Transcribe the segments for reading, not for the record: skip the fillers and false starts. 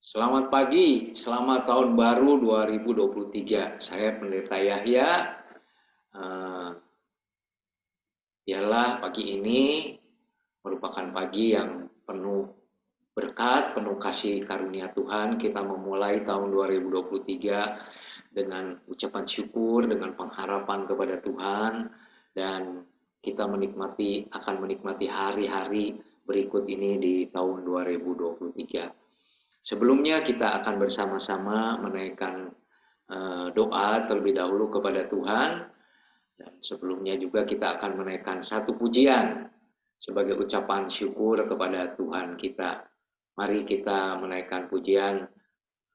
Selamat pagi, selamat tahun baru 2023. Saya Pendeta Yahya. Eh, Biarlah pagi ini merupakan pagi yang penuh berkat, penuh kasih karunia Tuhan. Kita memulai tahun 2023 dengan ucapan syukur, dengan pengharapan kepada Tuhan, dan kita akan menikmati hari-hari berikut ini di tahun 2023. Sebelumnya kita akan bersama-sama menaikkan doa terlebih dahulu kepada Tuhan, dan sebelumnya juga kita akan menaikkan satu pujian sebagai ucapan syukur kepada Tuhan kita. Mari kita menaikkan pujian,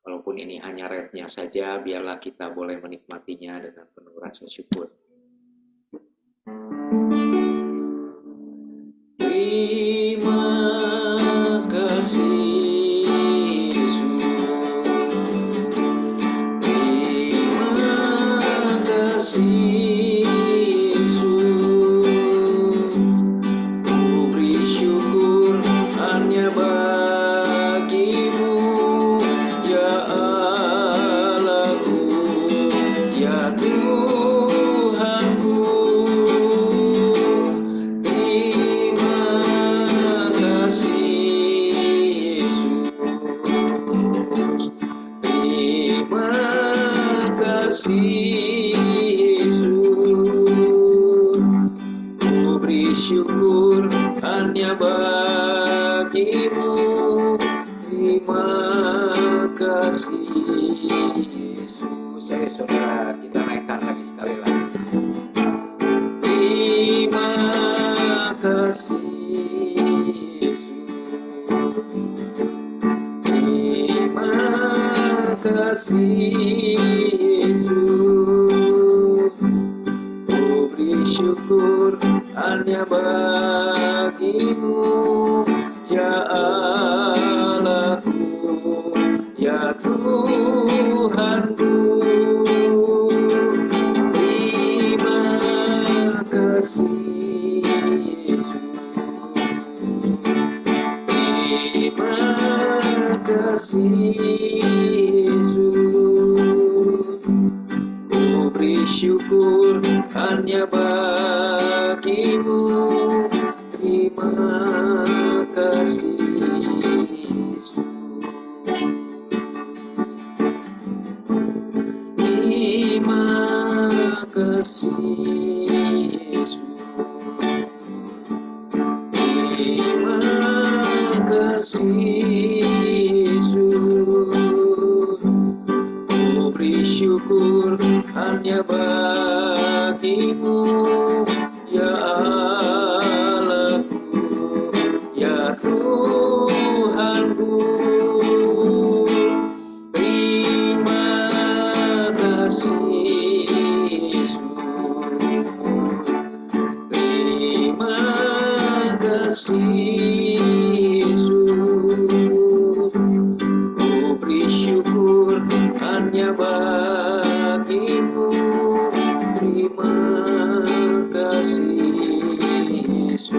walaupun ini hanya refnya saja, biarlah kita boleh menikmatinya dengan penuh rasa syukur. Terima kasih syukur hanya bagimu. Terima kasih Yesus. Saya saudara, kita naikkan lagi sekali lagi. Terima kasih Yesus. Terima kasih Yesus. Ku beri syukur hanya bagimu, ya Allahku, ya Tuhanku. Terima kasih Yesus. Terima kasih Yesus. Ku beri syukur hanya bagimu. Terima kasih Yesus. Terima kasih Yesus. Terima kasih Yesus. Ku beri syukur hanya bagimu, ya Allahku, ya Tuhanku. Terima kasih Yesus. Terima kasih Yesus. Ku beri syukur hanya bagimu. Terima kasih Yesus.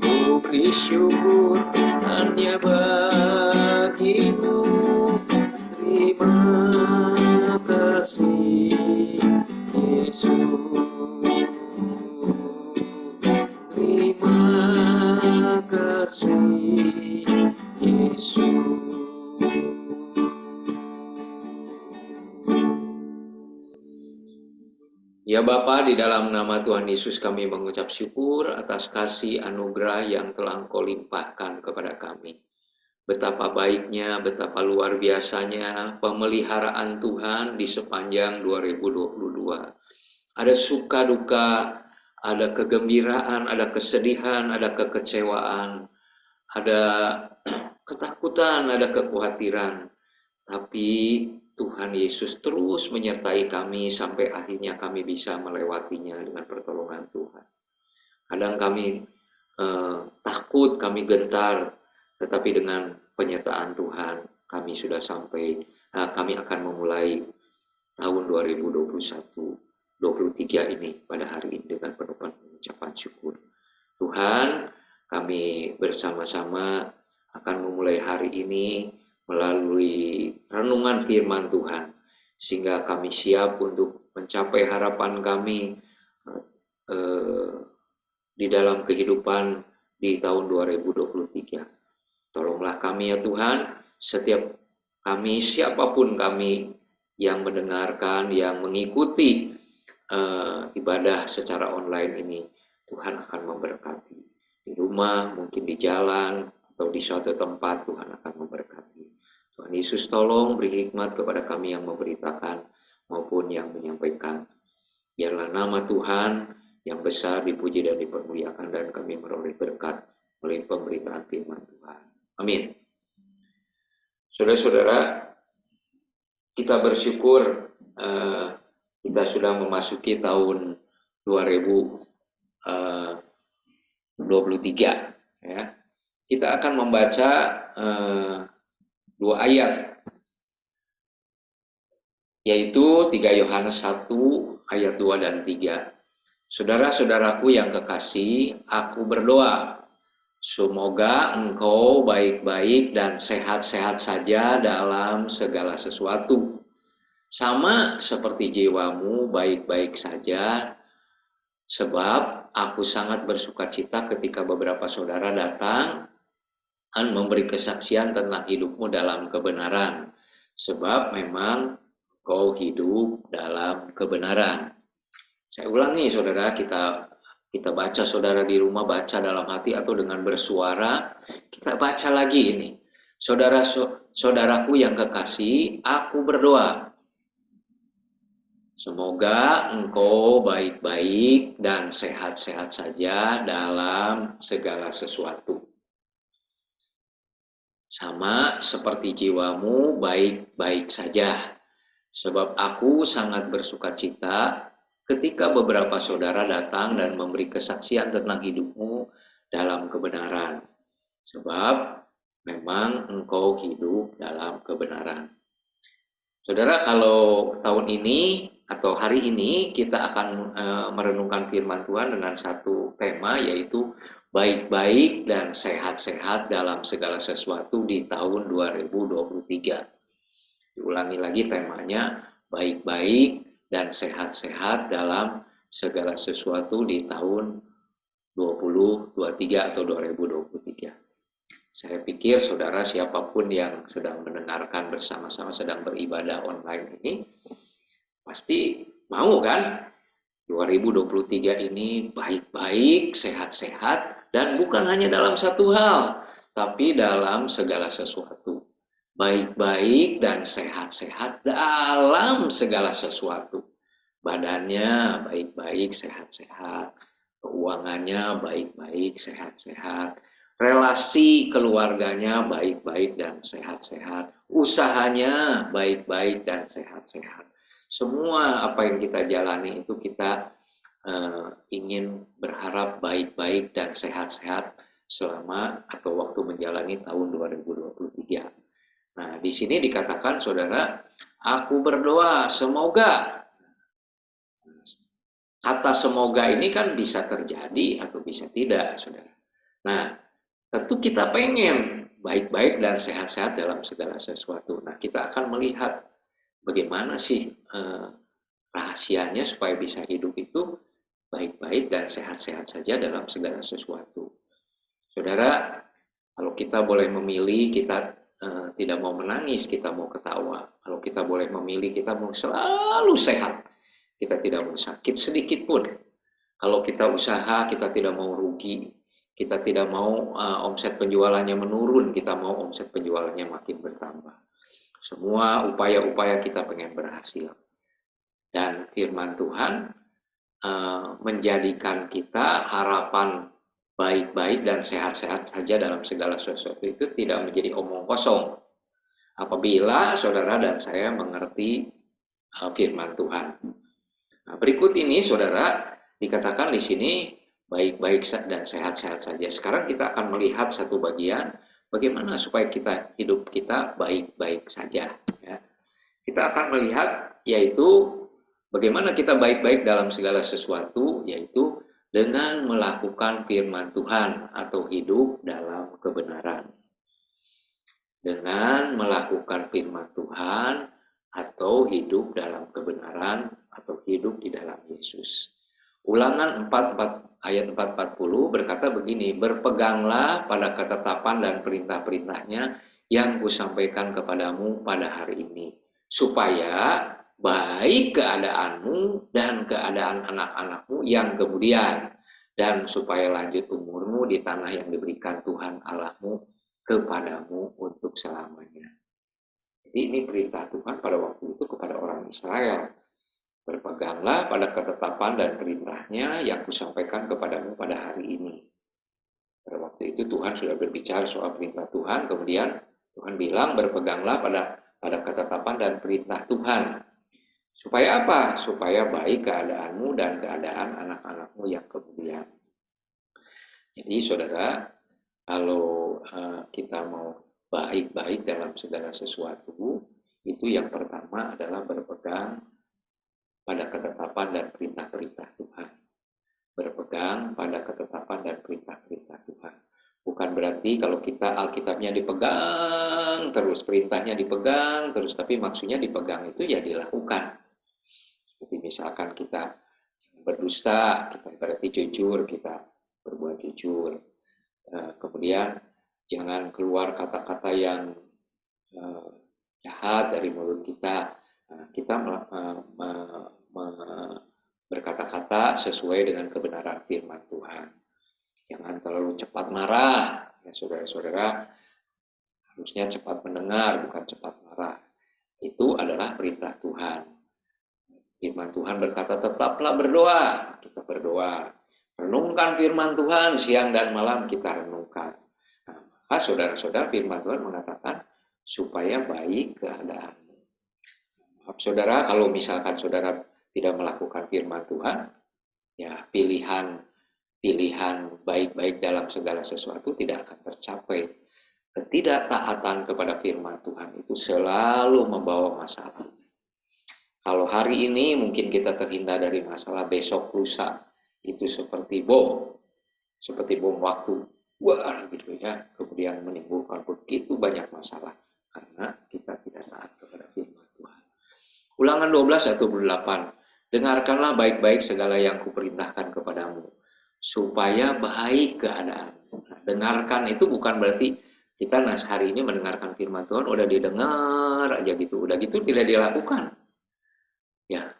Ku beri syukur hanya bagimu. Terima kasih Yesus. Terima kasih Yesus. Ya Bapa, di dalam nama Tuhan Yesus kami mengucap syukur atas kasih anugerah yang telah Engkau limpahkan kepada kami. Betapa baiknya, betapa luar biasanya pemeliharaan Tuhan di sepanjang 2022. Ada suka duka, ada kegembiraan, ada kesedihan, ada kekecewaan, ada ketakutan, ada kekhawatiran. Tapi Tuhan Yesus terus menyertai kami sampai akhirnya kami bisa melewatinya dengan pertolongan Tuhan. Kadang kami takut, kami gentar, tetapi dengan penyertaan Tuhan kami sudah sampai, kami akan memulai tahun 2021-23 ini pada hari ini dengan penuh ucapan syukur. Tuhan, kami bersama-sama akan memulai hari ini melalui renungan firman Tuhan, sehingga kami siap untuk mencapai harapan kami eh, di dalam kehidupan di tahun 2023. Tolonglah kami ya Tuhan, setiap kami, siapapun kami yang mendengarkan, yang mengikuti ibadah secara online ini, Tuhan akan memberkati. Di rumah, mungkin di jalan, atau di suatu tempat, Tuhan akan memberkati. Tuhan Yesus tolong beri hikmat kepada kami yang memberitakan maupun yang menyampaikan. Biarlah nama Tuhan yang besar dipuji dan dipermuliakan, dan kami meroleh berkat melalui pemberitaan firman Tuhan. Amin. Saudara-saudara, kita bersyukur kita sudah memasuki tahun 2023. Ya. Kita akan membaca 2 ayat, yaitu 3 Yohanes 1 ayat 2 dan 3. Saudara-saudaraku yang kekasih, aku berdoa, semoga engkau baik-baik dan sehat-sehat saja dalam segala sesuatu. Sama seperti jiwamu baik-baik saja, sebab aku sangat bersukacita ketika beberapa saudara datang dan memberi kesaksian tentang hidupmu dalam kebenaran. Sebab memang kau hidup dalam kebenaran. Saya ulangi saudara, kita baca, saudara di rumah baca dalam hati atau dengan bersuara, kita baca lagi ini. Saudaraku yang kekasih, aku berdoa, semoga engkau baik-baik dan sehat-sehat saja dalam segala sesuatu. Sama seperti jiwamu baik-baik saja. Sebab aku sangat bersukacita ketika beberapa saudara datang dan memberi kesaksian tentang hidupmu dalam kebenaran. Sebab memang engkau hidup dalam kebenaran. Saudara, kalau tahun ini atau hari ini kita akan merenungkan firman Tuhan dengan satu tema, yaitu baik-baik dan sehat-sehat dalam segala sesuatu di tahun 2023. Diulangi lagi temanya, baik-baik dan sehat-sehat dalam segala sesuatu di tahun 2023 atau 2023. Saya pikir saudara siapapun yang sedang mendengarkan bersama-sama sedang beribadah online ini, pasti mau kan 2023 ini baik-baik, sehat-sehat, dan bukan hanya dalam satu hal, tapi dalam segala sesuatu. Baik-baik dan sehat-sehat dalam segala sesuatu. Badannya baik-baik, sehat-sehat. Keuangannya baik-baik, sehat-sehat. Relasi keluarganya baik-baik dan sehat-sehat. Usahanya baik-baik dan sehat-sehat. Semua apa yang kita jalani itu kita ingin berharap baik-baik dan sehat-sehat selama atau waktu menjalani tahun 2023. Nah, di sini dikatakan, saudara, aku berdoa semoga. Kata semoga ini kan bisa terjadi atau bisa tidak, saudara. Nah, tentu kita pengen baik-baik dan sehat-sehat dalam segala sesuatu. Nah, kita akan melihat bagaimana sih rahasianya supaya bisa hidup itu baik-baik dan sehat-sehat saja dalam segala sesuatu. Saudara, kalau kita boleh memilih, kita tidak mau menangis, kita mau ketawa. Kalau kita boleh memilih, kita mau selalu sehat. Kita tidak mau sakit sedikit pun. Kalau kita usaha, kita tidak mau rugi. Kita tidak mau omset penjualannya menurun, kita mau omset penjualannya makin bertambah. Semua upaya-upaya kita pengen berhasil. Dan firman Tuhan menjadikan kita harapan baik-baik dan sehat-sehat saja dalam segala sesuatu itu tidak menjadi omong kosong. Apabila saudara dan saya mengerti firman Tuhan. Nah, berikut ini saudara dikatakan di sini baik-baik dan sehat-sehat saja. Sekarang kita akan melihat satu bagian bagaimana supaya hidup kita baik-baik saja. Ya. Kita akan melihat yaitu bagaimana kita baik-baik dalam segala sesuatu, yaitu dengan melakukan firman Tuhan atau hidup dalam kebenaran. Dengan melakukan firman Tuhan atau hidup dalam kebenaran atau hidup di dalam Yesus. Ulangan 4 ayat 440 berkata begini, berpeganglah pada ketetapan dan perintah-perintahnya yang kusampaikan kepadamu pada hari ini, supaya baik keadaanmu dan keadaan anak-anakmu yang kemudian, dan supaya lanjut umurmu di tanah yang diberikan Tuhan Allahmu kepadamu untuk selamanya. Jadi ini perintah Tuhan pada waktu itu kepada orang Israel. Berpeganglah pada ketetapan dan perintahnya yang kusampaikan kepadamu pada hari ini. Pada waktu itu Tuhan sudah berbicara soal perintah Tuhan, kemudian Tuhan bilang berpeganglah pada ketetapan dan perintah Tuhan. Supaya apa? Supaya baik keadaanmu dan keadaan anak-anakmu yang kemudian. Jadi saudara, kalau kita mau baik-baik dalam segala sesuatu, itu yang pertama adalah berpegang pada ketetapan dan perintah-perintah Tuhan. Berpegang pada ketetapan dan perintah-perintah Tuhan. Bukan berarti kalau kita Alkitabnya dipegang terus, perintahnya dipegang terus, tapi maksudnya dipegang itu ya dilakukan. Seperti misalkan kita berdusta, kita berarti jujur, kita berbuat jujur. Kemudian jangan keluar kata-kata yang jahat dari mulut kita. Kita berkata-kata sesuai dengan kebenaran firman Tuhan. Jangan terlalu cepat marah, ya saudara-saudara. Harusnya cepat mendengar, bukan cepat marah. Itu adalah perintah Tuhan. Firman Tuhan berkata, tetaplah berdoa. Kita berdoa. Renungkan firman Tuhan, siang dan malam kita renungkan. Nah, maka saudara-saudara, firman Tuhan mengatakan, supaya baik keadaanmu. Maaf saudara, kalau misalkan saudara tidak melakukan firman Tuhan, ya pilihan baik-baik dalam segala sesuatu tidak akan tercapai. Ketidaktaatan kepada firman Tuhan itu selalu membawa masalah. Kalau hari ini mungkin kita terhindar dari masalah, besok lusa itu seperti bom waktu, wah gitu ya, kemudian menimbulkan begitu banyak masalah karena kita tidak taat kepada firman Tuhan. Ulangan 12 ayat 28. Dengarkanlah baik-baik segala yang kuperintahkan kepadamu, supaya baik keadaanmu. Nah, dengarkan itu bukan berarti kita hari ini mendengarkan firman Tuhan, udah didengar aja gitu, udah gitu tidak dilakukan. Ya,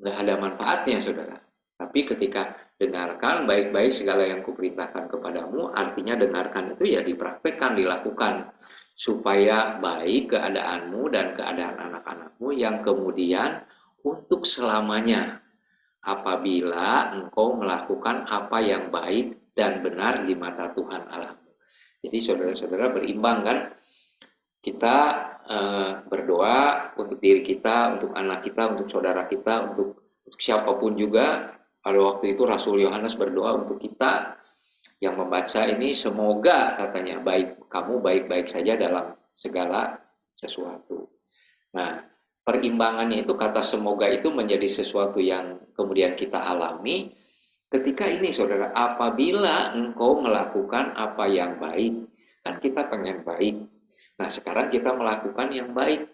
nggak ada manfaatnya saudara. Tapi ketika dengarkan baik-baik segala yang kuperintahkan kepadamu, artinya dengarkan itu ya dipraktekkan, dilakukan. Supaya baik keadaanmu dan keadaan anak-anakmu yang kemudian untuk selamanya. Apabila engkau melakukan apa yang baik dan benar di mata Tuhan Allahmu. Jadi saudara-saudara berimbang kan? Kita berdoa untuk diri kita, untuk anak kita, untuk saudara kita, untuk siapapun juga. Pada waktu itu Rasul Yohanes berdoa untuk kita yang membaca ini, semoga katanya kamu baik-baik saja dalam segala sesuatu. Nah, perimbangannya itu, kata semoga itu menjadi sesuatu yang kemudian kita alami ketika ini saudara, apabila engkau melakukan apa yang baik. Kan kita pengen baik. Nah, sekarang kita melakukan yang baik.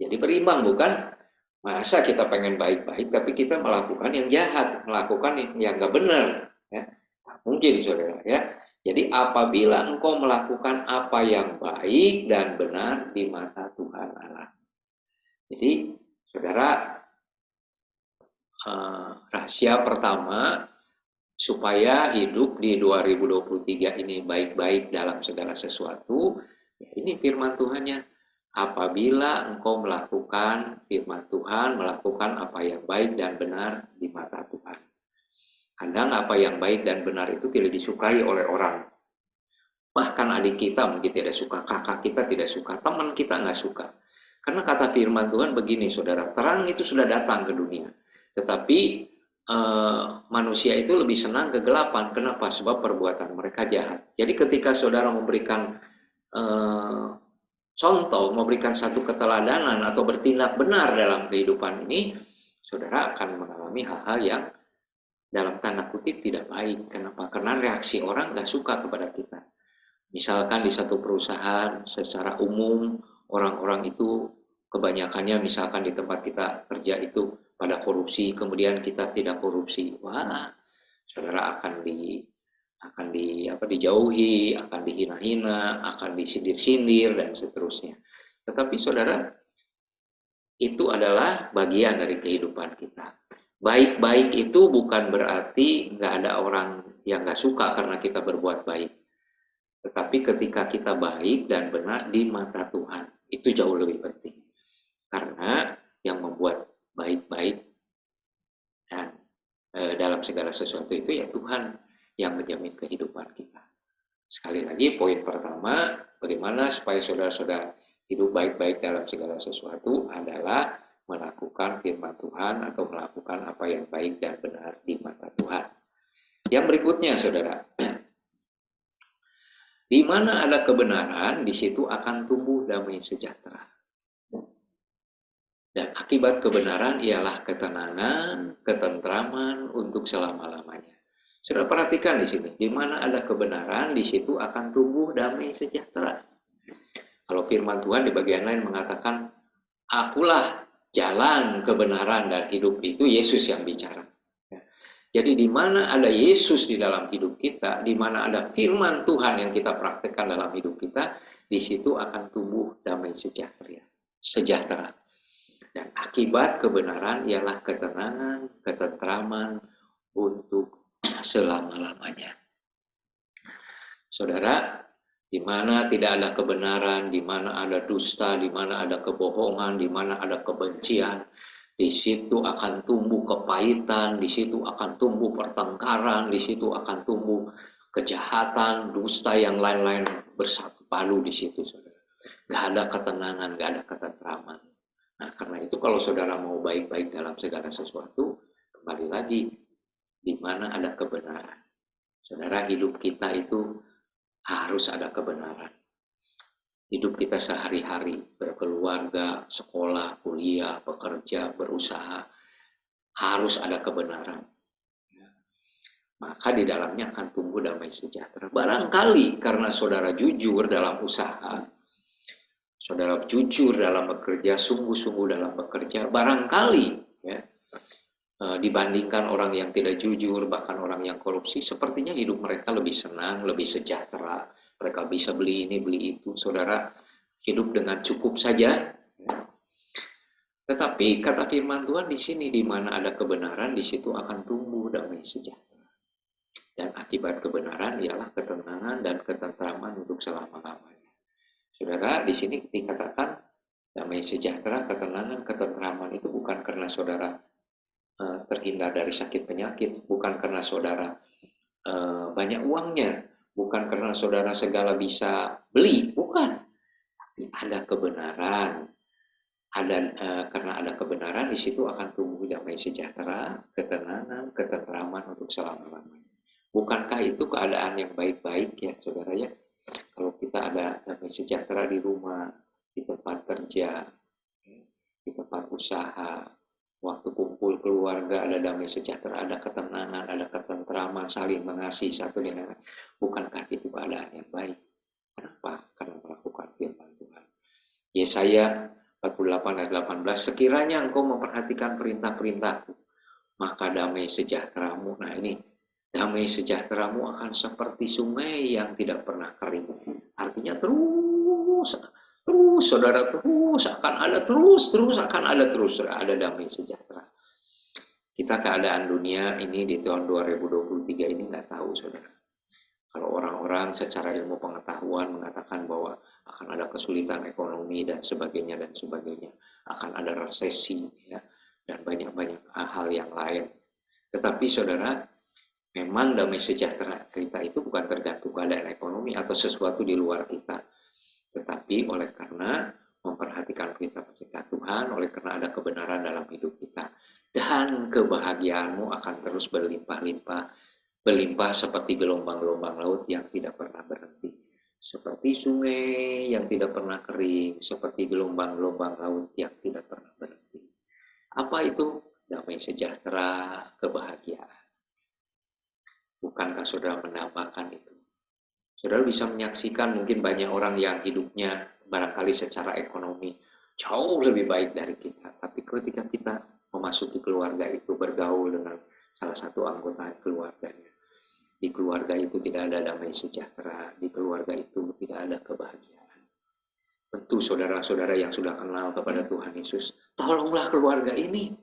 Jadi berimbang, bukan? Masa kita pengen baik-baik, tapi kita melakukan yang jahat, melakukan yang nggak benar. Ya. Nah, mungkin, saudara. Ya. Jadi apabila engkau melakukan apa yang baik dan benar di mata Tuhan Allah. Jadi, saudara, rahasia pertama supaya hidup di 2023 ini baik-baik dalam segala sesuatu, ini firman Tuhannya. Apabila engkau melakukan firman Tuhan, melakukan apa yang baik dan benar di mata Tuhan. Kadang apa yang baik dan benar itu tidak disukai oleh orang. Bahkan adik kita mungkin tidak suka, kakak kita tidak suka, teman kita nggak suka. Karena kata firman Tuhan begini, saudara, terang itu sudah datang ke dunia. Tetapi manusia itu lebih senang kegelapan. Kenapa? Sebab perbuatan mereka jahat. Jadi ketika saudara memberikan contoh, memberikan satu keteladanan atau bertindak benar dalam kehidupan ini, saudara akan mengalami hal-hal yang dalam tanda kutip tidak baik. Kenapa? Karena reaksi orang nggak suka kepada kita. Misalkan di satu perusahaan secara umum orang-orang itu kebanyakannya misalkan di tempat kita kerja itu pada korupsi, kemudian kita tidak korupsi. Wah, saudara dijauhi, akan dihina-hina, akan disindir-sindir dan seterusnya. Tetapi saudara, itu adalah bagian dari kehidupan kita. Baik-baik itu bukan berarti nggak ada orang yang nggak suka karena kita berbuat baik. Tetapi ketika kita baik dan benar di mata Tuhan, itu jauh lebih penting. Karena yang membuat baik-baik dan dalam segala sesuatu itu ya Tuhan yang menjamin kehidupan kita. Sekali lagi, poin pertama, bagaimana supaya saudara-saudara hidup baik-baik dalam segala sesuatu adalah melakukan firman Tuhan atau melakukan apa yang baik dan benar di mata Tuhan. Yang berikutnya, saudara, di mana ada kebenaran, di situ akan tumbuh damai sejahtera. Dan akibat kebenaran ialah ketenangan, ketentraman untuk selama-lamanya. Saudara perhatikan di sini, di mana ada kebenaran, di situ akan tumbuh damai sejahtera. Kalau firman Tuhan di bagian lain mengatakan, akulah jalan, kebenaran, dan hidup, itu Yesus yang bicara. Jadi di mana ada Yesus di dalam hidup kita, di mana ada firman Tuhan yang kita praktekkan dalam hidup kita, di situ akan tumbuh damai sejahtera. Dan akibat kebenaran ialah ketenangan, ketentraman untuk selama-lamanya. Saudara, di mana tidak ada kebenaran, di mana ada dusta, di mana ada kebohongan, di mana ada kebencian, di situ akan tumbuh kepahitan, di situ akan tumbuh pertengkaran, di situ akan tumbuh kejahatan, dusta yang lain-lain bersatu padu di situ, saudara. Gak ada ketenangan, gak ada ketentraman. Nah, karena itu kalau saudara mau baik-baik dalam segala sesuatu, kembali lagi, di mana ada kebenaran. Saudara, hidup kita itu harus ada kebenaran. Hidup kita sehari-hari, berkeluarga, sekolah, kuliah, bekerja, berusaha, harus ada kebenaran. Maka di dalamnya akan tumbuh damai sejahtera. Barangkali karena saudara jujur dalam usaha, saudara jujur dalam bekerja, sungguh-sungguh dalam bekerja, barangkali ya, dibandingkan orang yang tidak jujur, bahkan orang yang korupsi, sepertinya hidup mereka lebih senang, lebih sejahtera. Mereka bisa beli ini, beli itu. Saudara hidup dengan cukup saja. Ya. Tetapi kata firman Tuhan di sini, di mana ada kebenaran, di situ akan tumbuh damai sejahtera. Dan akibat kebenaran ialah ketenangan dan ketentraman untuk selama-lamanya. Saudara, di sini dikatakan damai sejahtera, ketenangan, ketentraman itu bukan karena saudara terhindar dari sakit penyakit, bukan karena saudara banyak uangnya, bukan karena saudara segala bisa beli, bukan. Tapi ada kebenaran, karena ada kebenaran di situ akan tumbuh damai sejahtera, ketenangan, ketentraman untuk selama-lamanya. Bukankah itu keadaan yang baik-baik ya, saudara ya? Kalau kita ada damai sejahtera di rumah, di tempat kerja, di tempat usaha, waktu kumpul keluarga ada damai sejahtera, ada ketenangan, ada ketentraman, saling mengasihi satu dengan lain. Bukankah itu keadaan yang baik? Kenapa? Karena melakukan firman Tuhan. Yesaya 48 ayat 18, sekiranya engkau memperhatikan perintah-perintahku, maka damai sejahteramu. Nah ini, damai sejahteramu akan seperti sungai yang tidak pernah kering. Artinya terus saudara, akan ada damai sejahtera. Kita keadaan dunia ini di tahun 2023 ini nggak tahu, saudara. Kalau orang-orang secara ilmu pengetahuan mengatakan bahwa akan ada kesulitan ekonomi dan sebagainya, akan ada resesi ya, dan banyak-banyak hal yang lain. Tetapi saudara, memang damai sejahtera kita itu bukan tergantung keadaan ekonomi atau sesuatu di luar kita. Tetapi oleh karena memperhatikan perintah-perintah Tuhan, oleh karena ada kebenaran dalam hidup kita. Dan kebahagiaanmu akan terus berlimpah seperti gelombang-gelombang laut yang tidak pernah berhenti. Seperti sungai yang tidak pernah kering, seperti gelombang-gelombang laut yang tidak pernah berhenti. Apa itu? Damai sejahtera, kebahagiaan. Bukankah saudara menambahkan itu? Saudara bisa menyaksikan mungkin banyak orang yang hidupnya barangkali secara ekonomi jauh lebih baik dari kita. Tapi ketika kita memasuki keluarga itu, bergaul dengan salah satu anggota keluarganya, di keluarga itu tidak ada damai sejahtera, di keluarga itu tidak ada kebahagiaan. Tentu saudara-saudara yang sudah kenal kepada Tuhan Yesus, tolonglah keluarga ini.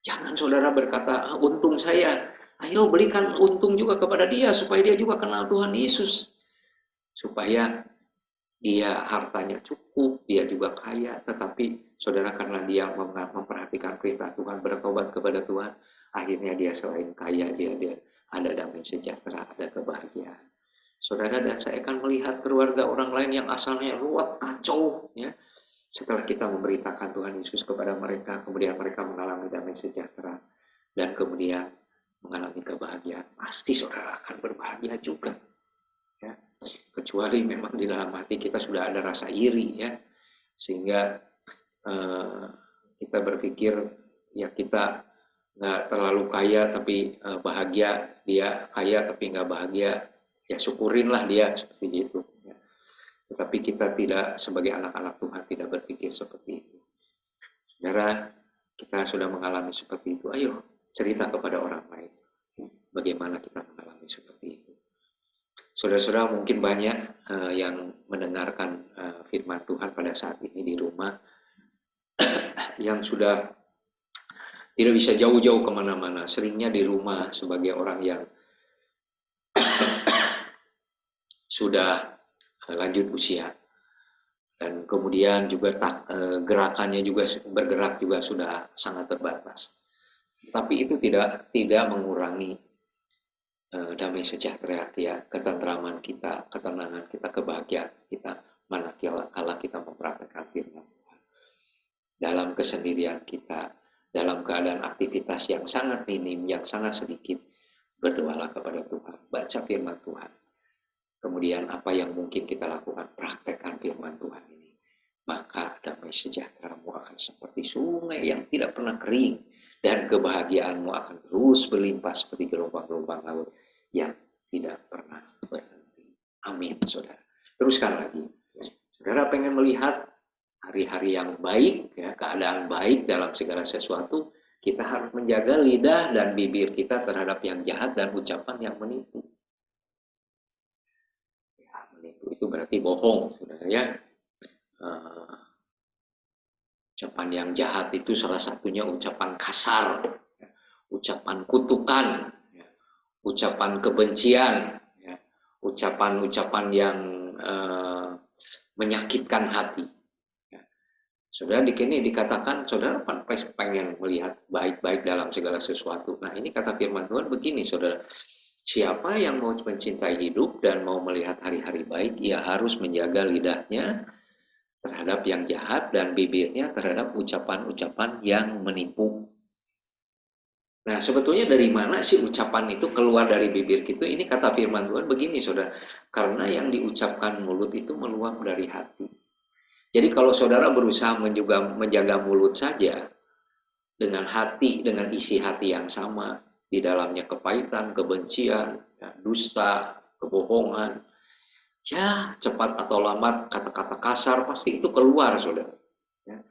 Jangan saudara berkata, untung saya. Ayo berikan untung juga kepada dia, supaya dia juga kenal Tuhan Yesus. Supaya dia hartanya cukup, dia juga kaya, tetapi saudara karena dia memperhatikan perintah Tuhan, bertobat kepada Tuhan, akhirnya dia selain kaya, dia ada damai sejahtera, ada kebahagiaan. Saudara dan saya akan melihat keluarga orang lain yang asalnya ruwet, kacau, ya. Setelah kita memberitakan Tuhan Yesus kepada mereka, kemudian mereka mengalami damai sejahtera, dan kemudian mengalami kebahagiaan, pasti saudara akan berbahagia juga. Ya. Kecuali memang di dalam hati kita sudah ada rasa iri, ya, sehingga kita berpikir ya kita nggak terlalu kaya tapi bahagia, dia kaya tapi nggak bahagia, ya syukurinlah dia seperti itu. Ya. Tetapi kita tidak, sebagai anak-anak Tuhan, tidak berpikir seperti itu. Saudara, kita sudah mengalami seperti itu, ayo cerita kepada orang lain bagaimana kita mengalami seperti itu. Saudara-saudara mungkin banyak yang mendengarkan firman Tuhan pada saat ini di rumah, yang sudah tidak bisa jauh-jauh kemana-mana, seringnya di rumah sebagai orang yang sudah lanjut usia, dan kemudian juga gerakannya juga bergerak juga sudah sangat terbatas. Tapi itu tidak mengurangi damai sejahtera kita, ketentraman kita, ketenangan kita, kebahagiaan kita, manakala kita mempraktekkan firman Tuhan. Dalam kesendirian kita, dalam keadaan aktivitas yang sangat minim, yang sangat sedikit, berdoalah kepada Tuhan, baca firman Tuhan. Kemudian apa yang mungkin kita lakukan, praktekkan firman Tuhan ini. Maka damai sejahteramu akan seperti sungai yang tidak pernah kering, dan kebahagiaanmu akan terus berlimpah seperti gelombang-gelombang laut yang tidak pernah berhenti. Amin, saudara. Teruskan lagi. Saudara pengen melihat hari-hari yang baik, ya, keadaan baik dalam segala sesuatu, kita harus menjaga lidah dan bibir kita terhadap yang jahat dan ucapan yang menipu. Itu berarti bohong, saudara, ya. Ucapan yang jahat itu salah satunya ucapan kasar, ucapan kutukan, ucapan kebencian, ucapan-ucapan yang menyakitkan hati. Saudara, di sini dikatakan, saudara pengen melihat baik-baik dalam segala sesuatu. Nah, ini kata firman Tuhan begini, saudara. Siapa yang mau mencintai hidup dan mau melihat hari-hari baik, ia harus menjaga lidahnya terhadap yang jahat dan bibirnya terhadap ucapan-ucapan yang menipu. Nah, sebetulnya dari mana sih ucapan itu keluar dari bibir kita? Ini kata firman Tuhan begini, saudara. Karena yang diucapkan mulut itu meluap dari hati. Jadi kalau saudara berusaha menjaga mulut saja, dengan hati, dengan isi hati yang sama, di dalamnya kepahitan, kebencian, ya, dusta, kebohongan, ya cepat atau lambat kata-kata kasar pasti itu keluar, saudara. Ya.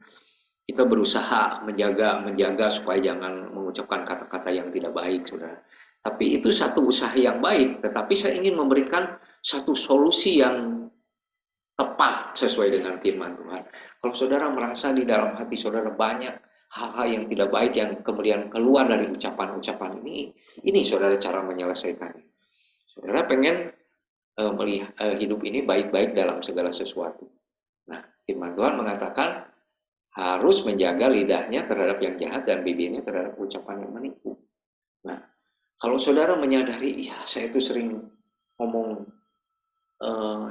Kita berusaha menjaga supaya jangan mengucapkan kata-kata yang tidak baik, saudara. Tapi itu satu usaha yang baik, tetapi saya ingin memberikan satu solusi yang tepat sesuai dengan firman Tuhan. Kalau saudara merasa di dalam hati saudara banyak hal-hal yang tidak baik yang kemudian keluar dari ucapan-ucapan ini saudara cara menyelesaikannya. Saudara pengen melihat hidup ini baik-baik dalam segala sesuatu. Nah, firman Tuhan mengatakan harus menjaga lidahnya terhadap yang jahat dan bibirnya terhadap ucapan yang menipu. Nah, kalau saudara menyadari, ya saya itu sering ngomong,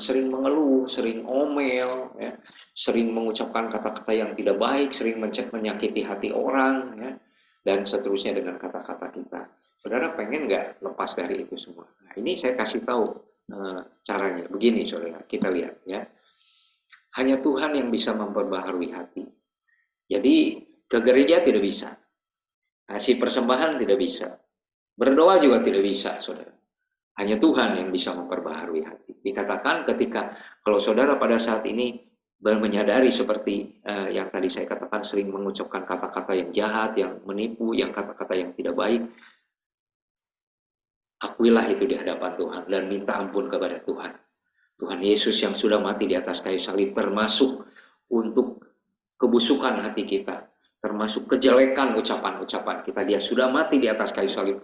sering mengeluh, sering omel, ya, sering mengucapkan kata-kata yang tidak baik, sering menyakiti hati orang, ya, dan seterusnya dengan kata-kata kita. Saudara pengen nggak lepas dari itu semua? Nah, ini saya kasih tahu caranya. Begini, saudara, kita lihat, ya. Hanya Tuhan yang bisa memperbaharui hati. Jadi ke gereja tidak bisa, kasih persembahan tidak bisa, berdoa juga tidak bisa, saudara. Hanya Tuhan yang bisa memperbaharui hati. Dikatakan ketika kalau saudara pada saat ini menyadari seperti yang tadi saya katakan, sering mengucapkan kata-kata yang jahat, yang menipu, yang kata-kata yang tidak baik, akuilah itu di hadapan Tuhan dan minta ampun kepada Tuhan. Tuhan Yesus yang sudah mati di atas kayu salib termasuk untuk kebusukan hati kita, termasuk kejelekan ucapan-ucapan kita. Dia sudah mati di atas kayu salib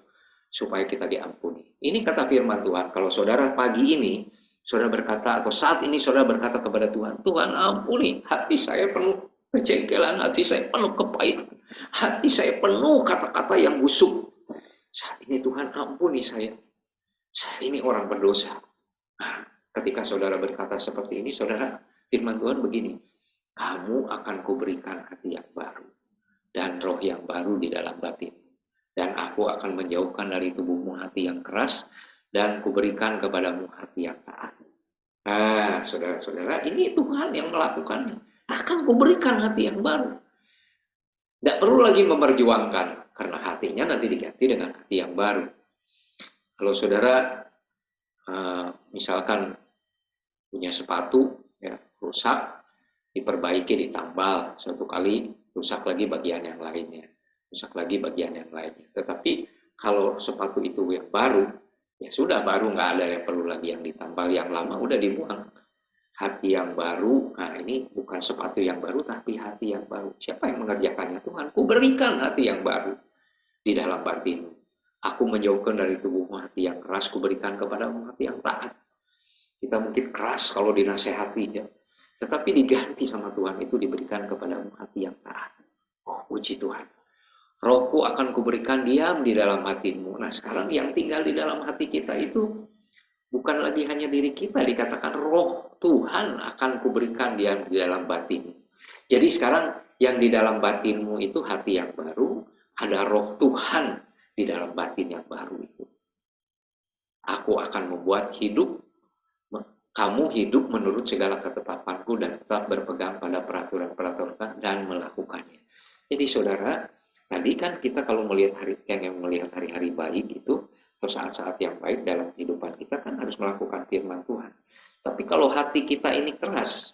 supaya kita diampuni. Ini kata firman Tuhan. Kalau saudara pagi ini, saudara berkata, atau saat ini saudara berkata kepada Tuhan, Tuhan ampuni, hati saya penuh kejengkelan, hati saya penuh kepahitan, hati saya penuh kata-kata yang busuk. Saat ini Tuhan ampuni saya ini orang berdosa. Nah, ketika saudara berkata seperti ini, saudara, firman Tuhan begini, kamu akan kuberikan hati yang baru dan roh yang baru di dalam batin. Dan aku akan menjauhkan dari tubuhmu hati yang keras dan kuberikan kepadamu hati yang taat. Nah, saudara-saudara, ini Tuhan yang melakukannya. Akan kuberikan hati yang baru. Tidak perlu lagi memperjuangkan, karena hatinya nanti diganti dengan hati yang baru. Kalau saudara misalkan punya sepatu ya, rusak, diperbaiki, ditambal, suatu kali rusak lagi bagian yang lainnya, rusak lagi bagian yang lainnya. Tetapi kalau sepatu itu yang baru, ya sudah baru, nggak ada yang perlu lagi yang ditambal, yang lama udah dibuang. Hati yang baru, nah ini bukan sepatu yang baru, tapi hati yang baru. Siapa yang mengerjakannya? Tuhan. Ku berikan hati yang baru di dalam batinmu. Aku menjauhkan dari tubuhmu hati yang keras, ku berikan kepadamu hati yang taat. Kita mungkin keras kalau dinasehati ya, tetapi diganti sama Tuhan, itu diberikan kepadamu hati yang taat. Oh, puji Tuhan. Rohku akan kuberikan diam di dalam hatimu. Nah, sekarang yang tinggal di dalam hati kita itu bukan lagi hanya diri kita, dikatakan roh Tuhan akan kuberikan diam di dalam batinmu. Jadi sekarang yang di dalam batinmu itu hati yang baru, ada roh Tuhan di dalam batin yang baru itu. Aku akan membuat kamu hidup menurut segala ketetapanku dan tetap berpegang pada peraturan-peraturan dan melakukannya. Jadi saudara, tadi kan kita kalau melihat hari-hari baik itu, atau saat-saat yang baik dalam kehidupan kita kan harus melakukan firman Tuhan. Tapi kalau hati kita ini keras,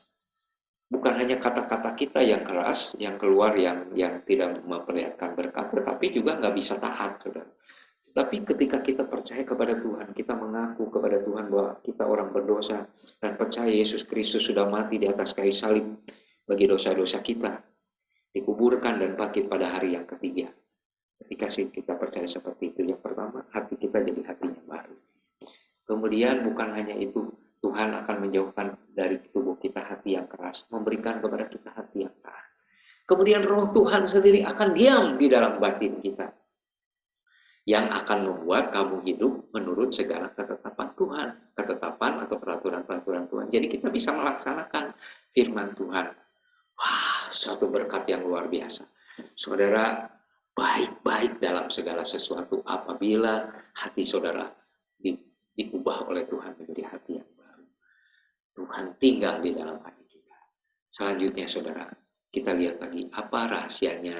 bukan hanya kata-kata kita yang keras, yang keluar yang tidak memperlihatkan berkat, tetapi juga nggak bisa taat, saudara. Tapi ketika kita percaya kepada Tuhan, kita mengaku kepada Tuhan bahwa kita orang berdosa dan percaya Yesus Kristus sudah mati di atas kayu salib bagi dosa-dosa kita, dikuburkan dan bangkit pada hari yang ketiga. Ketika kita percaya seperti itu, yang pertama, hati kita jadi hati yang baru. Kemudian bukan hanya itu, Tuhan akan menjauhkan dari tubuh kita hati yang keras, memberikan kepada kita hati yang taat. Kemudian roh Tuhan sendiri akan diam di dalam batin kita, yang akan membuat kamu hidup menurut segala ketetapan Tuhan, ketetapan atau peraturan-peraturan Tuhan. Jadi kita bisa melaksanakan firman Tuhan. Wah, suatu berkat yang luar biasa. Saudara, baik-baik dalam segala sesuatu apabila hati saudara diubah oleh Tuhan menjadi hati yang baru. Tuhan tinggal di dalam hati kita. Selanjutnya saudara, kita lihat lagi apa rahasianya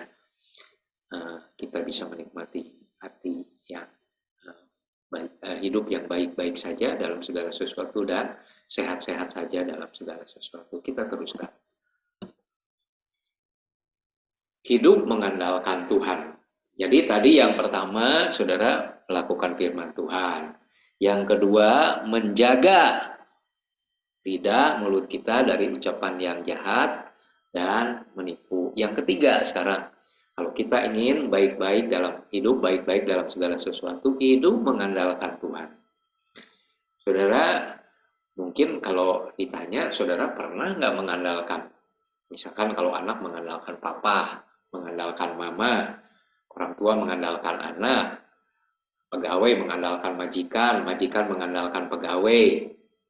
kita bisa menikmati hati yang hidup yang baik-baik saja dalam segala sesuatu dan sehat-sehat saja dalam segala sesuatu. Kita teruskan. Hidup mengandalkan Tuhan. Jadi tadi yang pertama, saudara, melakukan firman Tuhan. Yang kedua, menjaga lidah mulut kita dari ucapan yang jahat dan menipu. Yang ketiga sekarang, kalau kita ingin baik-baik dalam hidup, baik-baik dalam segala sesuatu, hidup mengandalkan Tuhan. Saudara, mungkin kalau ditanya, saudara pernah nggak mengandalkan? Misalkan kalau anak mengandalkan papa, mengandalkan mama, orang tua mengandalkan anak, pegawai mengandalkan majikan, majikan mengandalkan pegawai,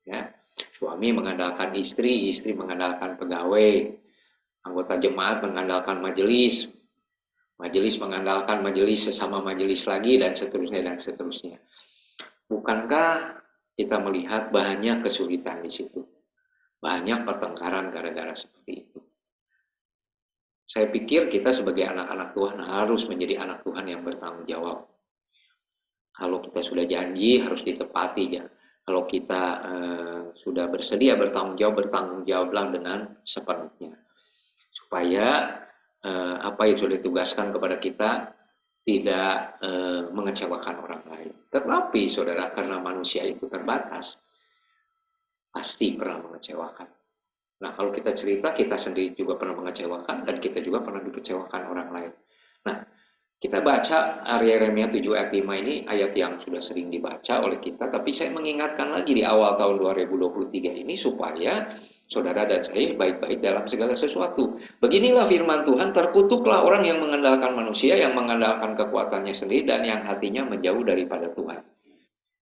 ya. Suami mengandalkan istri, istri mengandalkan pegawai, anggota jemaat mengandalkan majelis, majelis mengandalkan majelis sesama majelis lagi, dan seterusnya dan seterusnya. Bukankah kita melihat banyak kesulitan di situ? Banyak pertengkaran gara-gara seperti itu. Saya pikir kita sebagai anak-anak Tuhan harus menjadi anak Tuhan yang bertanggung jawab. Kalau kita sudah janji harus ditepati ya. Kalau kita sudah bersedia bertanggung jawablah dengan sepenuhnya. Supaya apa yang sudah ditugaskan kepada kita tidak mengecewakan orang lain. Tetapi saudara, karena manusia itu terbatas, pasti pernah mengecewakan. Nah, kalau kita cerita, kita sendiri juga pernah mengecewakan, dan kita juga pernah dikecewakan orang lain. Nah, kita baca Yeremia 7 ayat 5 ini, ayat yang sudah sering dibaca oleh kita, tapi saya mengingatkan lagi di awal tahun 2023 ini, supaya saudara dan saya baik-baik dalam segala sesuatu. Beginilah firman Tuhan, terkutuklah orang yang mengandalkan manusia, yang mengandalkan kekuatannya sendiri, dan yang hatinya menjauh daripada Tuhan.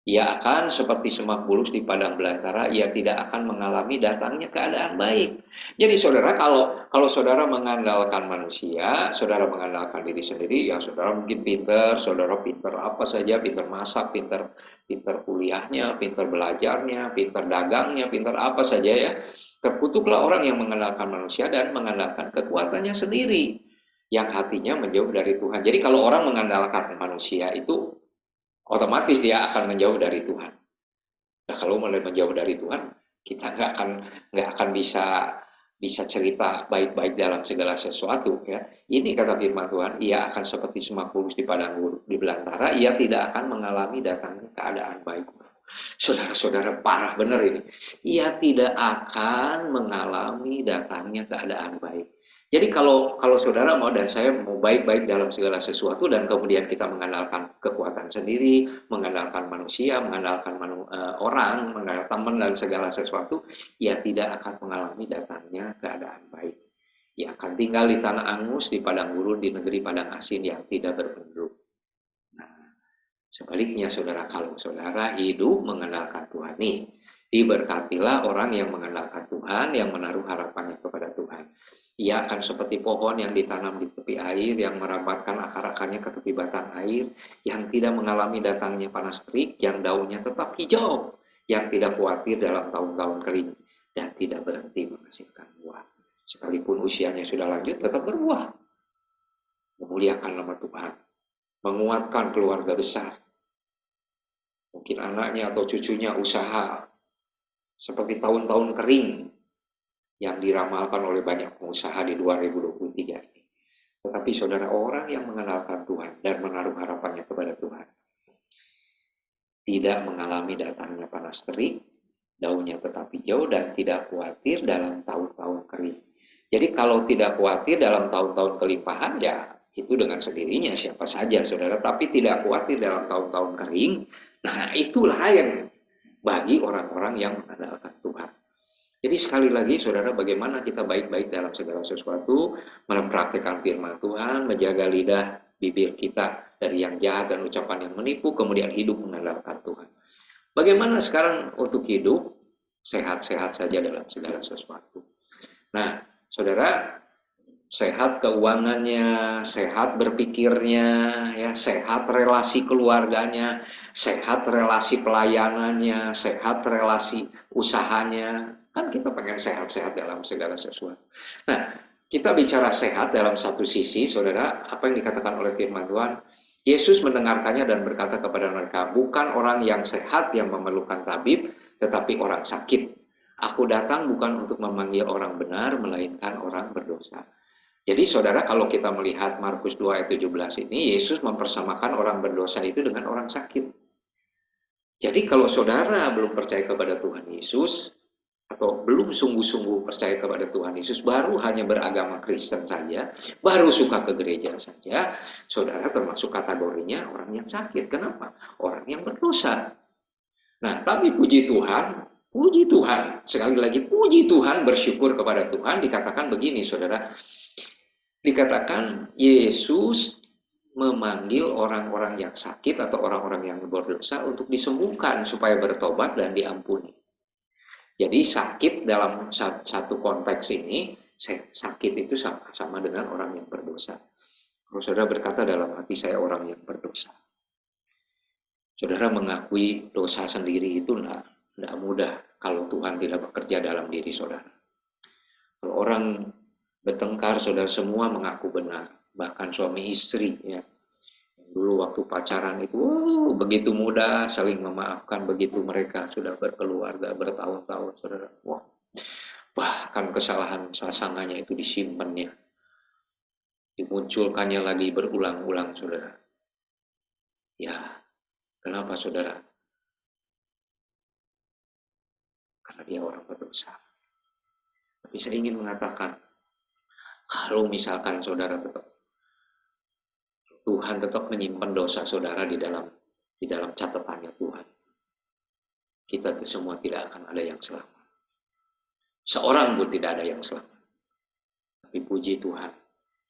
Ia akan seperti semak bulus di padang belantara, ia tidak akan mengalami datangnya keadaan baik. Jadi saudara, kalau saudara mengandalkan manusia, saudara mengandalkan diri sendiri, ya saudara mungkin pinter, saudara pinter apa saja, pinter masak, pinter kuliahnya, pinter belajarnya, pinter dagangnya, pinter apa saja ya. Terkutuklah orang yang mengandalkan manusia dan mengandalkan kekuatannya sendiri, yang hatinya menjauh dari Tuhan. Jadi kalau orang mengandalkan manusia itu otomatis dia akan menjauh dari Tuhan. Nah, kalau mulai menjauh dari Tuhan, kita nggak akan bisa cerita baik-baik dalam segala sesuatu ya. Ini kata firman Tuhan, ia akan seperti semak bulus di padang di belantara, ia tidak akan mengalami datangnya keadaan baik. Saudara-saudara, parah benar ini. Ia tidak akan mengalami datangnya keadaan baik. Jadi kalau saudara mau dan saya mau baik-baik dalam segala sesuatu, dan kemudian kita mengandalkan kekuatan sendiri, mengandalkan manusia, mengandalkan orang, mengandalkan teman dan segala sesuatu, ia tidak akan mengalami datangnya keadaan baik. Ia akan tinggal di tanah angus, di padang gurun, di negeri padang asin yang tidak berpenduduk. Nah, sebaliknya saudara, kalau saudara hidup mengandalkan Tuhan nih, diberkatilah orang yang mengandalkan Tuhan, yang menaruh harapannya kepada Tuhan. Ia akan seperti pohon yang ditanam di tepi air, yang merambatkan akar-akarnya ke tepi batang air, yang tidak mengalami datangnya panas terik, yang daunnya tetap hijau, yang tidak khawatir dalam tahun-tahun kering, dan tidak berhenti menghasilkan buah. Sekalipun usianya sudah lanjut, tetap berbuah. Memuliakan nama Tuhan, menguatkan keluarga besar. Mungkin anaknya atau cucunya usaha seperti tahun-tahun kering yang diramalkan oleh banyak pengusaha di 2023 ini. Tetapi saudara, orang yang mengandalkan Tuhan dan menaruh harapannya kepada Tuhan tidak mengalami datangnya panas terik, daunnya tetap hijau, dan tidak khawatir dalam tahun-tahun kering. Jadi kalau tidak khawatir dalam tahun-tahun kelimpahan, ya itu dengan sendirinya siapa saja saudara, tapi tidak khawatir dalam tahun-tahun kering, nah itulah yang bagi orang-orang yang mengandalkan Tuhan. Jadi sekali lagi saudara, bagaimana kita baik-baik dalam segala sesuatu, mempraktikkan firman Tuhan, menjaga lidah bibir kita dari yang jahat dan ucapan yang menipu, kemudian hidup mengandalkan Tuhan. Bagaimana sekarang untuk hidup sehat-sehat saja dalam segala sesuatu. Nah, saudara, sehat keuangannya, sehat berpikirnya, ya, sehat relasi keluarganya, sehat relasi pelayanannya, sehat relasi usahanya. Kan kita pengen sehat-sehat dalam segala sesuatu. Nah, kita bicara sehat dalam satu sisi, saudara, apa yang dikatakan oleh firman Tuhan, Yesus mendengarkannya dan berkata kepada mereka, bukan orang yang sehat yang memerlukan tabib, tetapi orang sakit. Aku datang bukan untuk memanggil orang benar, melainkan orang berdosa. Jadi saudara, kalau kita melihat Markus 2 ayat 17 ini, Yesus mempersamakan orang berdosa itu dengan orang sakit. Jadi kalau saudara belum percaya kepada Tuhan Yesus, atau belum sungguh-sungguh percaya kepada Tuhan Yesus, baru hanya beragama Kristen saja, baru suka ke gereja saja, saudara termasuk kategorinya orang yang sakit. Kenapa? Orang yang berdosa. Nah, tapi puji Tuhan, sekali lagi puji Tuhan, bersyukur kepada Tuhan, dikatakan begini saudara, dikatakan Yesus memanggil orang-orang yang sakit atau orang-orang yang berdosa untuk disembuhkan supaya bertobat dan diampuni. Jadi sakit dalam satu konteks ini, sakit itu sama dengan orang yang berdosa. Kalau saudara berkata dalam hati saya orang yang berdosa, saudara mengakui dosa sendiri itu tidak mudah kalau Tuhan tidak bekerja dalam diri saudara. Kalau orang bertengkar, saudara semua mengaku benar, bahkan suami istri ya. Dulu waktu waktu pacaran itu begitu mudah saling memaafkan, begitu mereka sudah berkeluarga bertahun-tahun, saudara. Wah, bahkan kesalahan pasangannya itu disimpannya, dimunculkannya lagi berulang-ulang, saudara. Ya, kenapa saudara? Karena dia orang berdosa. Tapi saya ingin mengatakan, kalau misalkan saudara Tuhan tetap menyimpan dosa saudara di dalam catatannya Tuhan. Kita semua tidak akan ada yang selamat. Seorang pun tidak ada yang selamat. Tapi puji Tuhan,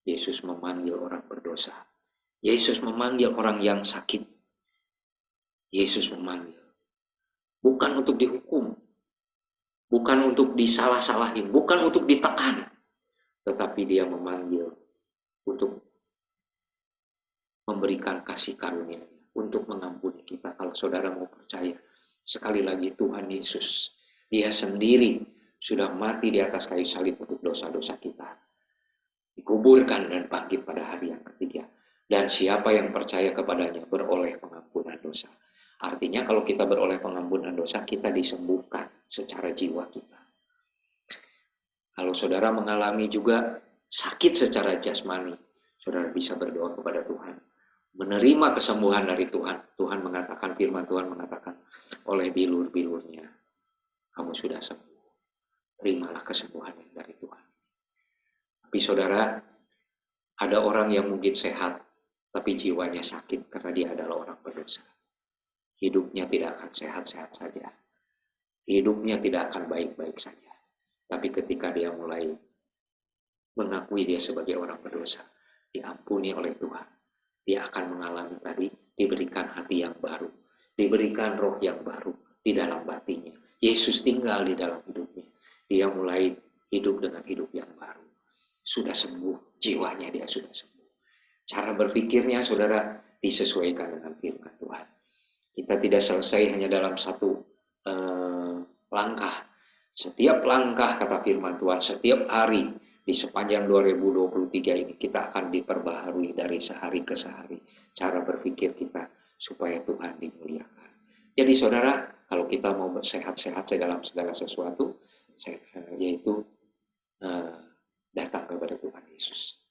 Yesus memanggil orang berdosa. Yesus memanggil orang yang sakit. Yesus memanggil. Bukan untuk dihukum. Bukan untuk disalah-salahin. Bukan untuk ditekan. Tetapi dia memanggil untuk memberikan kasih karunia-Nya. Untuk mengampuni kita. Kalau saudara mau percaya. Sekali lagi Tuhan Yesus. Dia sendiri sudah mati di atas kayu salib untuk dosa-dosa kita. Dikuburkan dan bangkit pada hari yang ketiga. Dan siapa yang percaya kepadanya beroleh pengampunan dosa. Artinya kalau kita beroleh pengampunan dosa, kita disembuhkan secara jiwa kita. Kalau saudara mengalami juga sakit secara jasmani, saudara bisa berdoa kepada Tuhan. Menerima kesembuhan dari Tuhan. Tuhan mengatakan, firman Tuhan mengatakan, oleh bilur-bilurnya, kamu sudah sembuh. Terimalah kesembuhan dari Tuhan. Tapi saudara, ada orang yang mungkin sehat, tapi jiwanya sakit karena dia adalah orang berdosa. Hidupnya tidak akan sehat-sehat saja. Hidupnya tidak akan baik-baik saja. Tapi ketika dia mulai mengakui dia sebagai orang berdosa, diampuni oleh Tuhan, dia akan mengalami tadi, diberikan hati yang baru, diberikan roh yang baru di dalam batinnya. Yesus tinggal di dalam hidupnya. Dia mulai hidup dengan hidup yang baru. Sudah sembuh, jiwanya dia sudah sembuh. Cara berpikirnya, saudara, disesuaikan dengan firman Tuhan. Kita tidak selesai hanya dalam satu langkah. Setiap langkah, kata firman Tuhan, setiap hari di sepanjang 2023 ini kita akan diperbaharui dari sehari ke sehari. Cara berpikir kita supaya Tuhan dimuliakan. Jadi saudara, kalau kita mau sehat-sehat dalam segala sesuatu, yaitu datang kepada Tuhan Yesus.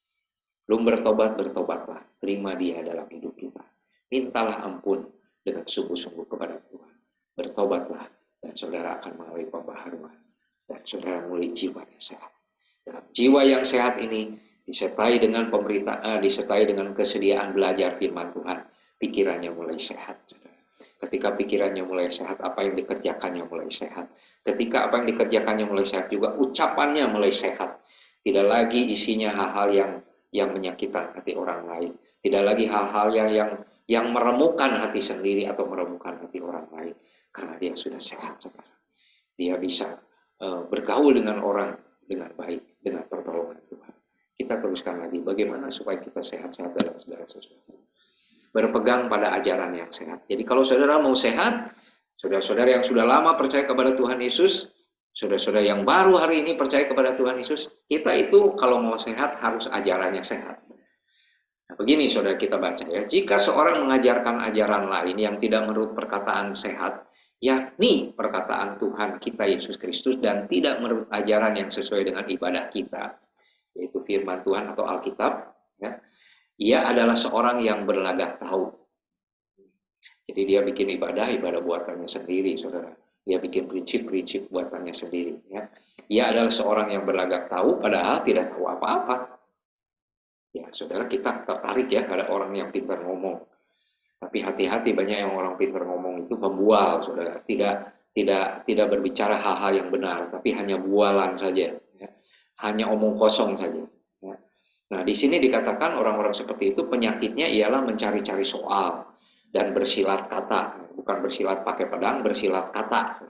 Belum bertobat, bertobatlah. Terima dia dalam hidup kita. Mintalah ampun dengan sungguh-sungguh kepada Tuhan. Bertobatlah dan saudara akan mengalami pembaharuan. Dan saudara mulai jiwa yang sehat. Dalam jiwa yang sehat ini disertai dengan pemberitaan, disertai dengan kesediaan belajar firman Tuhan. Pikirannya mulai sehat. Saudara. Ketika pikirannya mulai sehat, apa yang dikerjakannya mulai sehat. Ketika apa yang dikerjakannya mulai sehat juga, ucapannya mulai sehat. Tidak lagi isinya hal-hal yang menyakitkan hati orang lain. Tidak lagi hal-hal yang meremukkan hati sendiri atau meremukkan hati orang lain. Karena dia sudah sehat sekarang. Dia bisa bergaul dengan orang dengan baik, dengan pertolongan Tuhan. Kita teruskan lagi bagaimana supaya kita sehat-sehat dalam segala sesuatu. Berpegang pada ajaran yang sehat. Jadi kalau saudara mau sehat, saudara-saudara yang sudah lama percaya kepada Tuhan Yesus, saudara-saudara yang baru hari ini percaya kepada Tuhan Yesus, kita itu kalau mau sehat harus ajarannya sehat. Nah, begini saudara kita baca ya, jika seorang mengajarkan ajaran lain yang tidak menurut perkataan sehat, yakni perkataan Tuhan kita Yesus Kristus dan tidak menurut ajaran yang sesuai dengan ibadah kita, yaitu firman Tuhan atau Alkitab, ya, ia adalah seorang yang berlagak tahu. Jadi dia bikin ibadah buatannya sendiri, saudara. Dia bikin prinsip-prinsip buatannya sendiri. Ya. Ia adalah seorang yang berlagak tahu, padahal tidak tahu apa-apa. Ya, saudara, kita tertarik ya pada orang yang pintar ngomong. Tapi hati-hati, banyak yang orang pintar ngomong itu pembual, saudara. Tidak berbicara hal-hal yang benar, tapi hanya bualan saja. Ya. Hanya omong kosong saja. Ya. Nah, di sini dikatakan orang-orang seperti itu penyakitnya ialah mencari-cari soal dan bersilat kata. Bukan bersilat pakai pedang, bersilat kata.